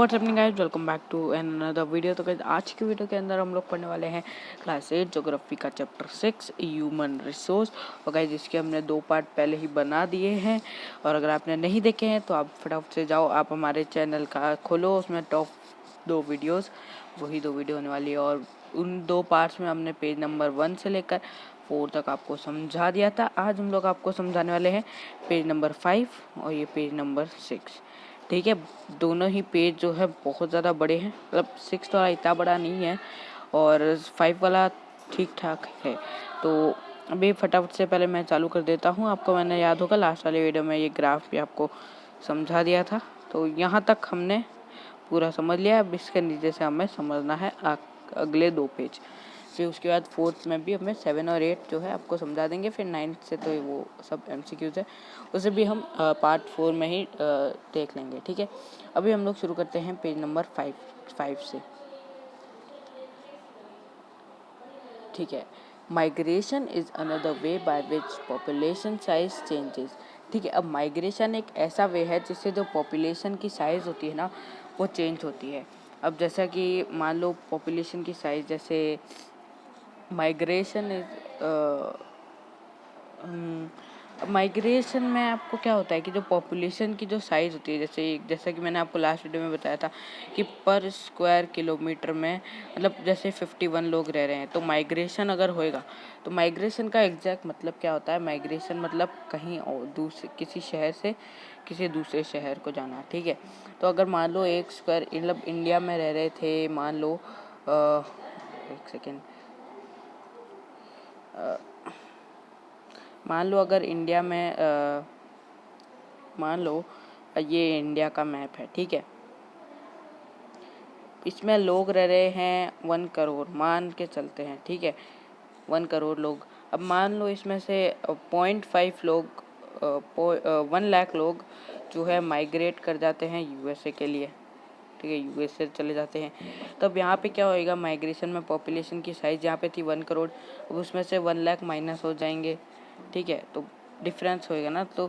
What's happening guys, welcome back to another video. तो guys आज की वीडियो के अंदर हम लोग पढ़ने वाले हैं क्लास 8 ज्योग्राफी का चैप्टर 6 ह्यूमन रिसोर्स। और गाइस इसके हमने 2 पार्ट पहले ही बना दिए हैं, और अगर आपने नहीं देखे हैं तो आप फटाफट से जाओ, आप हमारे चैनल का खोलो, उसमें टॉप 2 वीडियोज़ वही 2 वीडियो होने वाली है। और उन 2 पार्ट्स में हमने पेज नंबर 1 से लेकर 4 तक आपको समझा दिया था। आज हम लोग आपको समझाने वाले हैं पेज नंबर 5 और ये पेज नंबर 6। ठीक है, दोनों ही पेज जो है बहुत ज़्यादा बड़े हैं, मतलब 6 तो इतना बड़ा नहीं है और 5 वाला ठीक ठाक है। तो अभी फटाफट से पहले मैं चालू कर देता हूँ। आपको मैंने याद होगा लास्ट वाले वीडियो में ये ग्राफ भी आपको समझा दिया था। तो यहाँ तक हमने पूरा समझ लिया। अब इसके नीचे से हमें समझना है अगले 2 पेज। फिर उसके बाद 4th में भी हमें 7 और 8 जो है आपको समझा देंगे। फिर 9th से तो वो सब MCQs है, उसे भी हम पार्ट 4 में ही देख लेंगे। ठीक है, अभी हम लोग शुरू करते हैं पेज नंबर 5 से। ठीक है, migration is another way by which population size changes. ठीक है, अब माइग्रेशन एक ऐसा वे है जिससे जो पॉपुलेशन की साइज़ होती है ना वो चेंज होती है। अब जैसा कि मान लो पॉपुलेशन की साइज़, जैसे माइग्रेशन माइग्रेशन में आपको क्या होता है कि जो पॉपुलेशन की जो साइज़ होती है, जैसा कि मैंने आपको लास्ट वीडियो में बताया था कि पर स्क्वायर किलोमीटर में मतलब जैसे 51 लोग रह रहे हैं, तो माइग्रेशन अगर होएगा तो माइग्रेशन का एग्जैक्ट मतलब क्या होता है। माइग्रेशन मतलब कहीं और दूसरे किसी शहर से किसी दूसरे शहर को जाना। ठीक है, तो अगर मान लो 1 स्क्वायर मतलब इंडिया में रह रहे थे, मान लो एक सेकेंड, मान लो अगर इंडिया में मान लो ये इंडिया का मैप है। ठीक है, इसमें लोग रह रहे हैं 1 करोड़ मान के चलते हैं। ठीक है, 1 करोड़ लोग। अब मान लो इसमें से 0.5 लोग 1 लाख लोग जो है माइग्रेट कर जाते हैं USA के लिए। ठीक है, USA चले जाते हैं। तब यहाँ पे क्या होएगा, माइग्रेशन में पॉपुलेशन की साइज़ यहाँ पे थी 1 करोड़, अब उसमें से 1 लाख माइनस हो जाएंगे। ठीक है, तो डिफरेंस होएगा ना, तो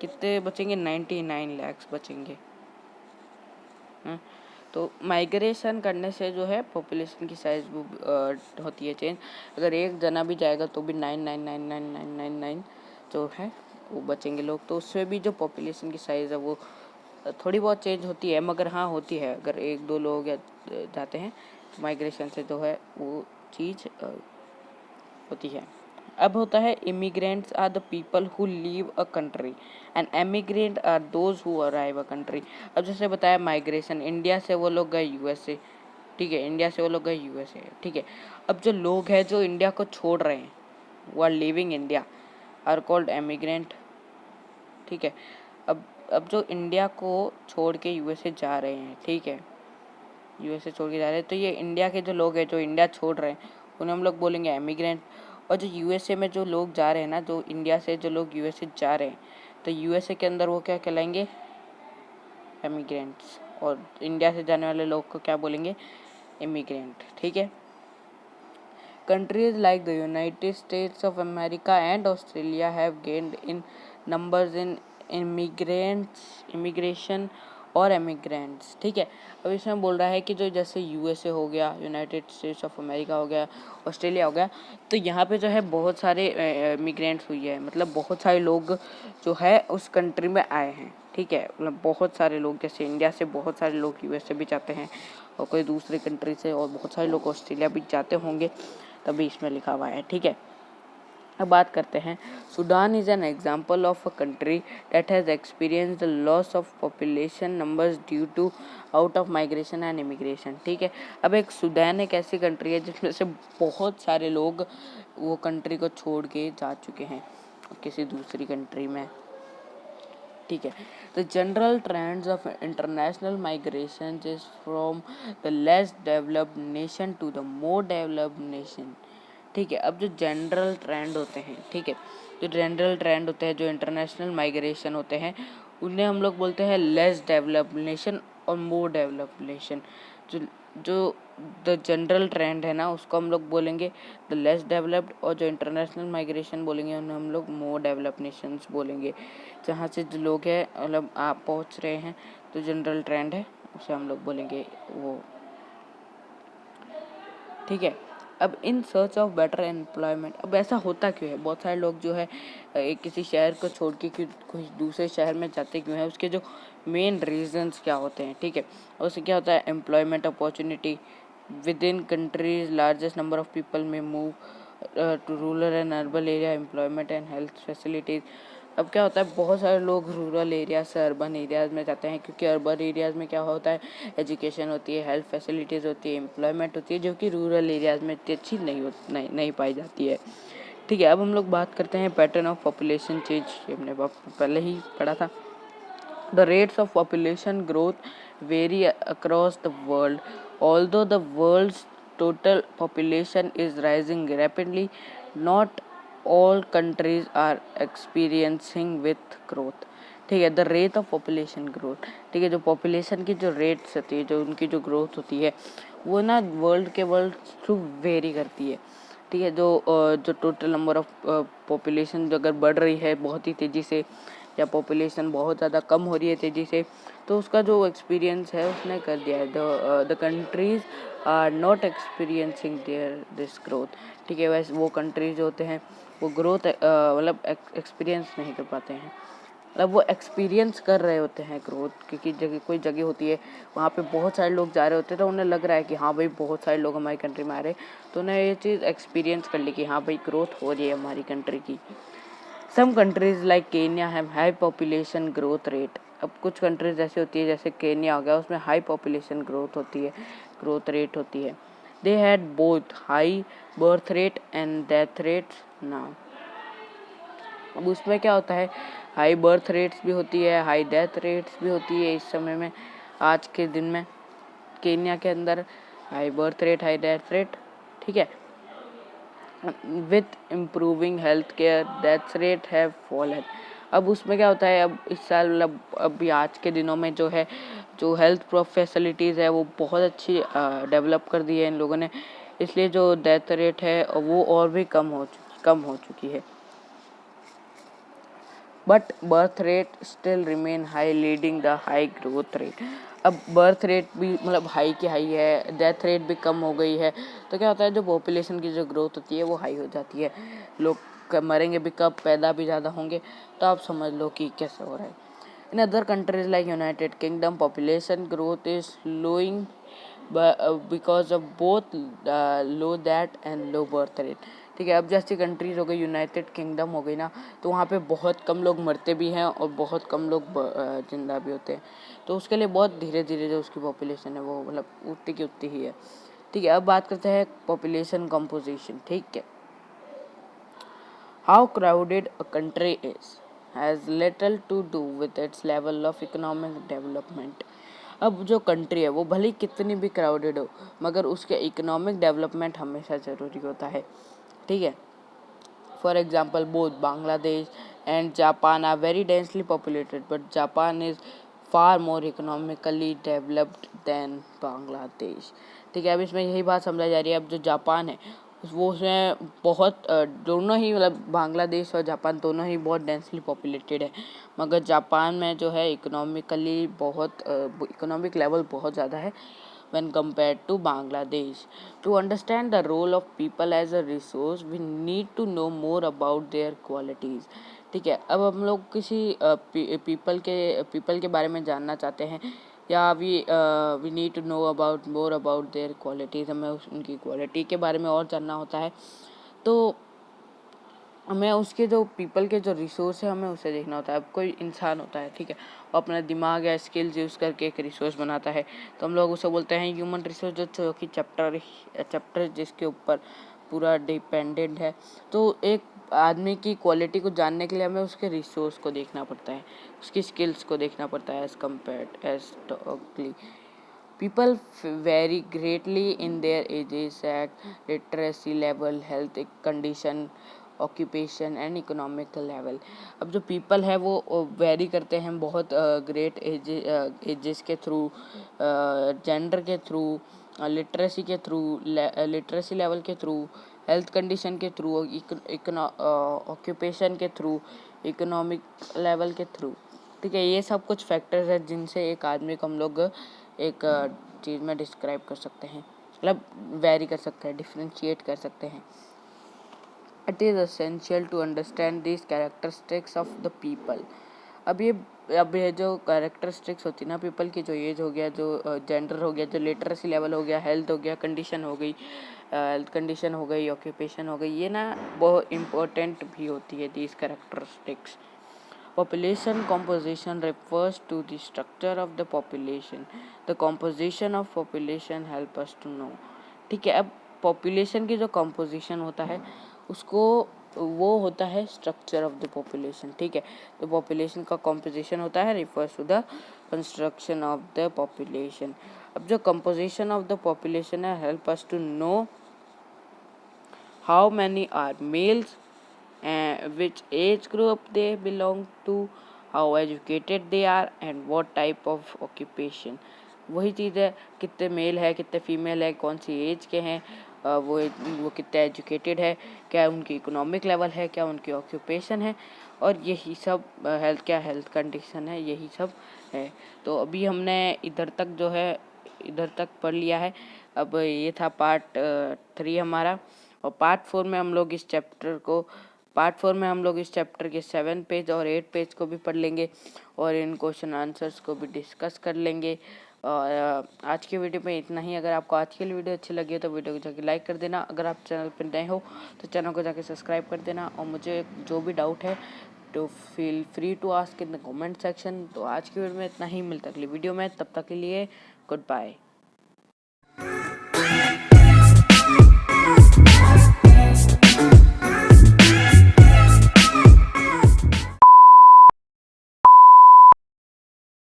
कितने बचेंगे, 99 लाख बचेंगे। तो माइग्रेशन करने से जो है पॉपुलेशन की साइज़ वो होती है चेंज। अगर एक जना भी जाएगा तो भी 999999 जो है वो बचेंगे लोग, तो उससे भी जो पॉपुलेशन की साइज़ है वो थोड़ी बहुत चेंज होती है, मगर हाँ होती है। अगर 1-2 लोग जाते हैं तो माइग्रेशन से जो है वो चीज़ होती है। अब होता है immigrants are the people who leave a country and emigrant are those who arrive a country. अब जैसे बताया माइग्रेशन, इंडिया से वो लोग गए USA। ठीक है, इंडिया से वो लोग गए USA। ठीक है, अब जो लोग हैं जो इंडिया को छोड़ रहे हैं, वो are living India, are called emigrant. ठीक है, अब जो इंडिया को छोड़ के USA जा रहे हैं, ठीक है, USA छोड़ के जा रहे हैं, तो ये इंडिया के जो लोग हैं जो इंडिया छोड़ रहे हैं उन्हें हम लोग बोलेंगे एमिग्रेंट। और जो USA में जो लोग जा रहे हैं ना, जो इंडिया से जो लोग USA जा रहे हैं, तो USA के अंदर वो क्या कहलाएंगे, एमिग्रेंट्स। और इंडिया से जाने वाले लोग को क्या बोलेंगे, इमिग्रेंट। ठीक है, countries like the United states of America and Australia have gained in numbers in immigration और एमिग्रेंट्स। ठीक है, अब इसमें बोल रहा है कि जो जैसे USA हो गया, यूनाइटेड स्टेट्स ऑफ अमेरिका हो गया, ऑस्ट्रेलिया हो गया, तो यहाँ पे जो है बहुत सारे इमिग्रेंट्स हुई है, मतलब बहुत सारे लोग जो है उस कंट्री में आए हैं। ठीक है, मतलब बहुत सारे लोग, जैसे इंडिया से बहुत सारे लोग USA भी जाते हैं और कोई दूसरे कंट्री से, और बहुत सारे लोग ऑस्ट्रेलिया भी जाते होंगे, तभी इसमें लिखा हुआ है। ठीक है, अब बात करते हैं, Sudan is an example of a country that has experience the loss of population numbers due to out of migration and immigration. ठीक है, अब एक सूडान एक ऐसी कंट्री है जिसमें से बहुत सारे लोग वो कंट्री को छोड़ के जा चुके हैं किसी दूसरी कंट्री में। ठीक है, the general trends of international migration is from the less developed nation to the more developed nation. ठीक है, अब जो जनरल ट्रेंड होते हैं, ठीक है, जो जनरल ट्रेंड होते हैं, जो इंटरनेशनल माइग्रेशन होते हैं, उन्हें हम लोग बोलते हैं लेस डेवलप्ड नेशन और मोर डेवलप्ड नेशन। जो जो द जनरल ट्रेंड है ना, उसको हम लोग बोलेंगे द लेस डेवलप्ड, और जो इंटरनेशनल माइग्रेशन बोलेंगे उन्हें हम लोग मोर डेवलप्ड नेशंस बोलेंगे। जहाँ से जो लोग हैं मतलब आप पहुँच रहे हैं, तो जनरल ट्रेंड है उसे हम लोग बोलेंगे वो, ठीक है। अब in search of better employment, अब ऐसा होता क्यों है, बहुत सारे लोग जो है किसी शहर को छोड़ के कोई दूसरे शहर में जाते क्यों है, उसके जो मेन रीजंस क्या होते हैं, ठीक है। उससे क्या होता है, employment opportunity with in countries, largest number of people में move to rural and urban area, employment and health facilities. अब क्या होता है, बहुत सारे लोग रूरल एरिया से अर्बन एरियाज़ में जाते हैं, क्योंकि अर्बन एरियाज़ में क्या होता है, एजुकेशन होती है, हेल्थ फैसिलिटीज़ होती है, एम्प्लॉयमेंट होती है, जो कि रूरल एरियाज़ में इतनी अच्छी नहीं पाई जाती है, ठीक है। अब हम लोग बात करते हैं पैटर्न ऑफ पॉपुलेशन चेंज, ये हमने पहले ही पढ़ा था। The rates of population growth vary across the world. Although the world's total population is rising rapidly, not all countries are experiencing with growth. ठीक है, the rate of population growth, ठीक है, जो पॉपुलेशन की जो रेट्स होती है, जो उनकी जो ग्रोथ होती है, वो ना वर्ल्ड थ्रू वेरी करती है, ठीक है। जो टोटल नंबर ऑफ पॉपुलेशन अगर बढ़ रही है बहुत ही तेज़ी से, या पॉपुलेशन बहुत ज़्यादा कम हो रही है तेज़ी से, तो उसका जो एक्सपीरियंस है उसने कर दिया है, the countries are not experiencing their this growth, ठीक है। वैसे वो कंट्रीज जो होते हैं वो ग्रोथ मतलब एक्सपीरियंस नहीं कर पाते हैं, मतलब वो एक्सपीरियंस कर रहे होते हैं ग्रोथ, क्योंकि कोई जगह होती है वहाँ पे बहुत सारे लोग जा रहे होते हैं, तो उन्हें लग रहा है कि हाँ भाई बहुत सारे लोग हमारी कंट्री में आ रहे हैं, तो उन्हें ये चीज़ एक्सपीरियंस कर ली कि हाँ भाई ग्रोथ हो रही है हमारी कंट्री की। Some countries like Kenya have high population growth rate, अब कुछ कंट्रीज़ ऐसी होती है जैसे केन्या हो गया, उसमें हाई पॉपुलेशन ग्रोथ होती है, ग्रोथ रेट होती है। They had both high birth rate and death rates now. अब उसमें क्या होता है, हाई बर्थ रेट्स भी होती है, हाई डेथ रेट्स भी होती है इस समय में, आज के दिन में केन्या के अंदर high birth rate, high death rate, ठीक है। With improving health care death rate have fallen. अब उसमें क्या होता है, अब इस साल मतलब अभी आज के दिनों में जो है, जो हेल्थ फैसिलिटीज़ है वो बहुत अच्छी डेवलप कर दी है इन लोगों ने, इसलिए जो डेथ रेट है वो और भी कम हो चुकी है। But birth rate still remain high leading the high growth rate. अब बर्थ रेट भी मतलब हाई की हाई है, डेथ रेट भी कम हो गई है, तो क्या होता है, जो पॉपुलेशन की जो ग्रोथ होती है वो हाई हो जाती है, लोग मरेंगे भी कब, पैदा भी ज़्यादा होंगे, तो आप समझ लो कि कैसे हो रहा है। In other countries like United kingdom population growth is slowing because of both low that and low birth rate, ठीक है। अब जैसी कंट्रीज हो गई, यूनाइटेड किंगडम हो गई ना, तो वहाँ पे बहुत कम लोग मरते भी हैं और बहुत कम लोग जिंदा भी होते हैं, तो उसके लिए बहुत धीरे धीरे जो उसकी पॉपुलेशन है वो मतलब उतनी की उतनी ही है, ठीक है। अब बात करते हैं पॉपुलेशन कंपोजिशन, ठीक है। How crowded a country is has little to do with its level of economic development. अब जो कंट्री है वो भले ही कितनी भी क्राउडेड हो, मगर उसके इकोनॉमिक डेवलपमेंट हमेशा ज़रूरी होता है, ठीक है। For example, both Bangladesh and Japan are very densely populated, but Japan is far more economically developed than Bangladesh, ठीक है। अब इसमें यही बात समझाई जा रही है, अब जो जापान है वो उसमें बहुत दोनों ही मतलब बांग्लादेश और जापान दोनों ही बहुत डेंसली पॉपुलेटेड है, मगर जापान में जो है इकोनॉमिकली बहुत इकोनॉमिक लेवल बहुत ज़्यादा है when compared to Bangladesh. To understand the role of people as a resource, we need to know more about their qualities. ठीक है, अब हम लोग किसी पीपल के बारे में जानना चाहते हैं, या we need to know about more about their qualities, हमें उनकी क्वालिटी के बारे में और जानना होता है, तो हमें उसके जो पीपल के जो रिसोर्स है हमें उसे देखना होता है। अब कोई इंसान होता है, ठीक है, वो अपना दिमाग या स्किल्स यूज़ करके एक रिसोर्स बनाता है, तो हम लोग उसे बोलते हैं ह्यूमन रिसोर्स, जो कि चैप्टर जिसके ऊपर पूरा डिपेंडेंट है। तो एक आदमी की क्वालिटी को जानने के लिए हमें उसके रिसोर्स को देखना पड़ता है, उसकी स्किल्स को देखना पड़ता है as टॉकली। People vary greatly in their ages, sex, literacy level, health condition, occupation and economic level. अब जो पीपल है वो वेरी करते हैं बहुत ग्रेट एजेस के थ्रू, जेंडर के थ्रू, लिटरेसी के थ्रू, लिटरेसी लेवल के थ्रू, हेल्थ कंडीशन के थ्रू, ऑक्यूपेशन के थ्रू, इकोनॉमिक लेवल के थ्रू, ठीक है। ये सब कुछ फैक्टर्स है जिनसे एक आदमी को हम लोग एक चीज़ में डिस्क्राइब कर सकते हैं, मतलब वेरी कर सकते हैं, डिफ्रेंशिएट कर सकते हैं। It is essential to understand this characteristics of the people. अब ये जो कैरेक्टरिस्टिक्स होती है ना पीपल की, जो एज हो गया, जो जेंडर हो गया, जो लिटरेसी लेवल हो गया, हेल्थ हो गया, कंडीशन हो गई, हेल्थ कंडीशन हो गई, ऑक्यूपेशन हो गई, ये ना बहुत इम्पोर्टेंट भी होती है these characteristics. Population composition refers to the structure of the population. The composition of population help us to know. ठीक है, अब पॉपुलेशन की जो कंपोजिशन होता है उसको वो होता है स्ट्रक्चर ऑफ द पॉपुलेशन। ठीक है, तो पॉपुलेशन का कंपोजिशन होता है refers to the construction of the population. अब जो कंपोजिशन ऑफ द पॉपुलेशन है help us to know how many are males, which age group they belong to, how educated they are, and what type of occupation। वही चीज़ है, कितने mail है, कितने female है, कौन सी एज के हैं, वो कितने एजुकेटेड है, क्या उनकी इकोनॉमिक लेवल है, क्या उनकी ऑक्यूपेशन है, और यही सब हेल्थ कंडीशन है, यही सब है। तो अभी हमने इधर तक पढ़ लिया है। अब ये था पार्ट 3 हमारा, और पार्ट 4 में हम लोग इस चैप्टर के 7 पेज और 8 पेज को भी पढ़ लेंगे और इन क्वेश्चन आंसर्स को भी डिस्कस कर लेंगे। और आज की वीडियो में इतना ही। अगर आपको आज की वीडियो अच्छी लगी हो तो वीडियो को जाके लाइक कर देना। अगर आप चैनल पर नए हो तो चैनल को जाके सब्सक्राइब कर देना, और मुझे जो भी डाउट है तो feel free to ask in the comment section. तो आज की वीडियो में इतना ही, मिलता अगली वीडियो में, तब तक के लिए गुड बाय।